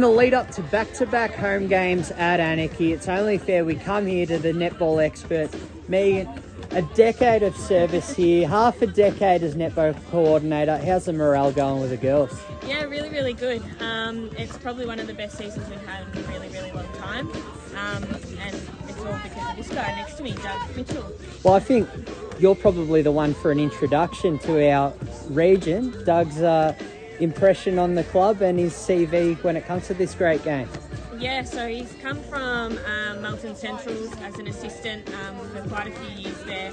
In the lead up to back-to-back home games at Anakie, it's only fair we come here to the netball expert, Meagan. A decade of service here, half a decade as netball coordinator. How's the morale going with the girls? Yeah, really, really good. It's probably one of the best seasons we've had in a really, really long time. And it's all because of this guy next to me, Doug Mitchell. Well, I think you're probably the one for an introduction to our region. Doug's impression on the club and his CV when it comes to this great game. Yeah, so he's come from Werribee Centrals as an assistant for quite a few years there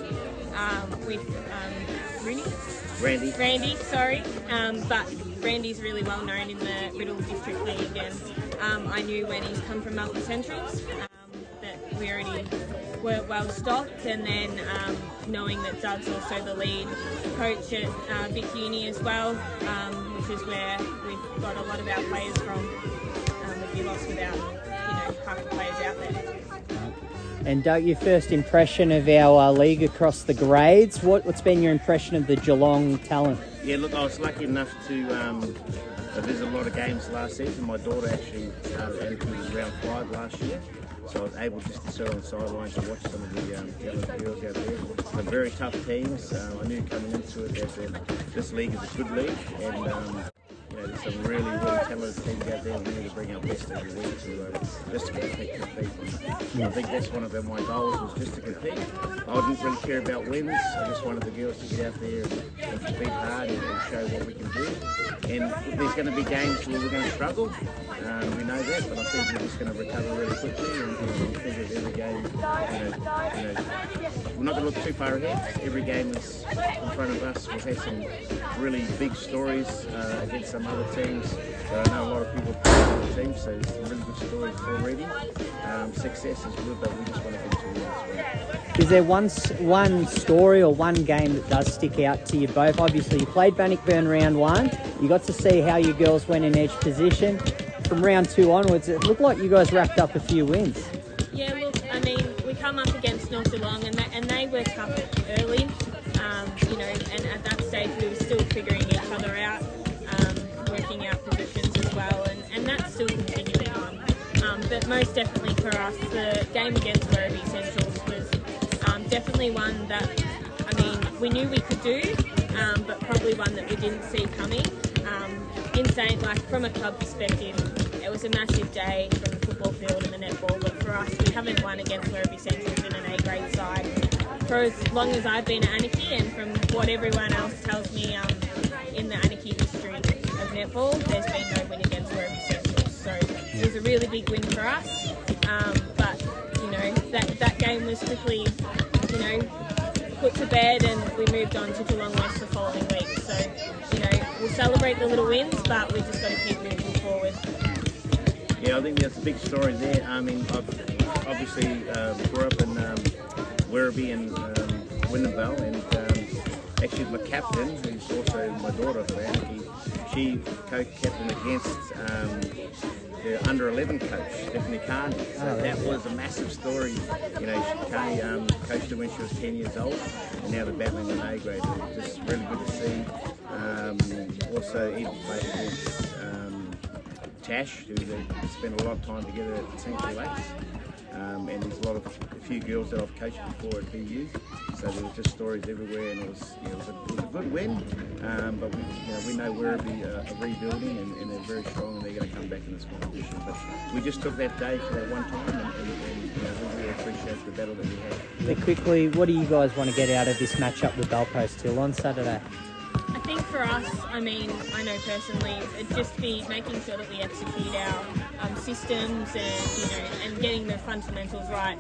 with Randy, sorry. But Randy's really well known in the Riddle District League, and I knew when he's come from Werribee Centrals that we already were well stocked, and then knowing that Doug's also the lead coach at Vic Uni as well, which is where we've got a lot of our players from. We'd be lost without, half the players out there. And Doug, your first impression of our league across the grades, what's been your impression of the Geelong talent? Yeah, look, I was lucky enough to visit a lot of games last season. My daughter actually started Anakie round 5 last year, so I was able just to sit on the sidelines and watch some of the young girls out there. Some very tough teams. I knew coming into it that this league is a good league, and there's some really, really talented teams out there, and we need to bring our best every week to just to compete. I think that's one of my goals, was just to compete. I didn't really care about wins. I just wanted the girls to get out there and compete hard and show what we can do. And there's going to be games where we're going to struggle. We know that, but I think we're just going to recover really quickly and think of every game. We're not going to look too far ahead. Every game is in front of us. We've had some really big stories against some other teams. But I know a lot of people play other teams, so there's some really good stories already. Success is good, but we just want to continue as well. Is there one story or one game that does stick out to you both? Obviously, you played Bannockburn round 1. You got to see how your girls went in each position. From round 2 onwards, it looked like you guys wrapped up a few wins. Yeah, look, I mean, we come up against North Geelong, and they were tough early, and at that stage we were still figuring each other out, working out positions as well, and that's still continuing on. But most definitely for us, the game against Werribee Centrals was definitely one that, we knew we could do, but probably one that we didn't see coming. From a club perspective, it was a massive day from the football field and the netball, but for us, we haven't won against Werribee Centrals in an A-grade side for as long as I've been at Anakie, and from what everyone else tells me in the Anakie history of netball, there's been no win against Werribee Centrals, so it was a really big win for us, but that game was quickly put to bed, and we moved on to Geelong West the following week, so we'll celebrate the little wins, but we just got to keep moving forward. Yeah, I think that's a big story there. I've obviously grew up in Werribee and Windenvale, and actually my captain, who's also my daughter for Anakie, she co-captained against the under-11 coach, Stephanie Carney. So that was a massive story. Carney coached her when she was 10 years old, and now they're battling in A grade. It was just really good to see. Also, even played against Tash, who they spent a lot of time together at Central Lakes. And there's a few girls that I've coached before at BU, so there was just stories everywhere, and it was a good win. But we know Werribee are rebuilding, and they're very strong, and they're going to come back in this competition. But we just took that day for that one time, and we really appreciate the battle that we had. Quickly, what do you guys want to get out of this matchup with Belpost Hill on Saturday? I think for us, I know personally, it'd just be making sure that we execute our systems and getting the fundamentals right,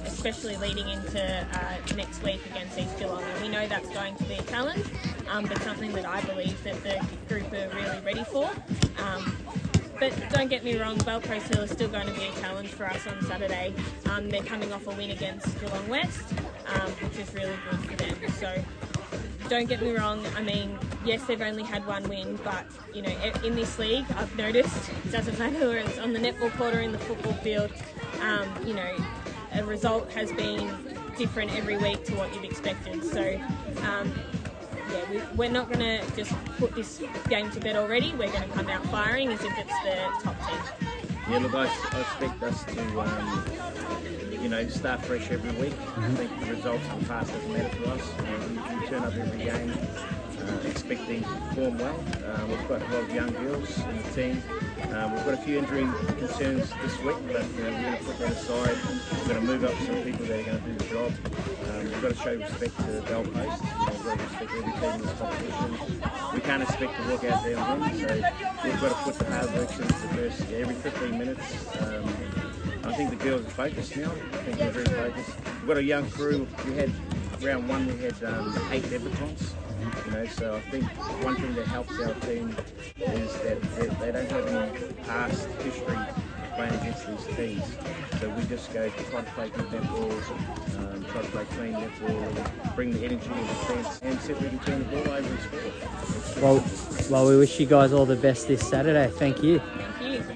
especially leading into next week against East Geelong. And we know that's going to be a challenge, but something that I believe that the group are really ready for. But don't get me wrong, Belpost Hill is still going to be a challenge for us on Saturday. They're coming off a win against Geelong West, which is really good for them. So don't get me wrong, yes, they've only had one win, but, in this league, I've noticed, it doesn't matter whether it's on the netball court or in the football field, a result has been different every week to what you've expected. So we're not going to just put this game to bed already. We're going to come out firing as if it's the top team. Yeah, look, I expect us to, start fresh every week. I think the results of the past doesn't matter to us. We turn up every game expecting to perform well. We've got a lot of young girls in the team. We've got a few injury concerns this week, but we're going to put that aside. We're going to move up some people that are going to do the job. We've got to show respect to the goalpost. We've got to respect every team in this competition. We can't expect to walk out there and win, so we've got to put the hard work into the first every 15 minutes. I think the girls are focused now. I think they're very focused. We've got a young crew. We had round one. We had 8 debutants. So I think one thing that helps our team is that they don't have any past history playing against these teams. So we just go to try to play good netball, try to play clean netball, and bring the energy of defence, and see if we can turn the ball over and score. Well, we wish you guys all the best this Saturday. Thank you. Thank you.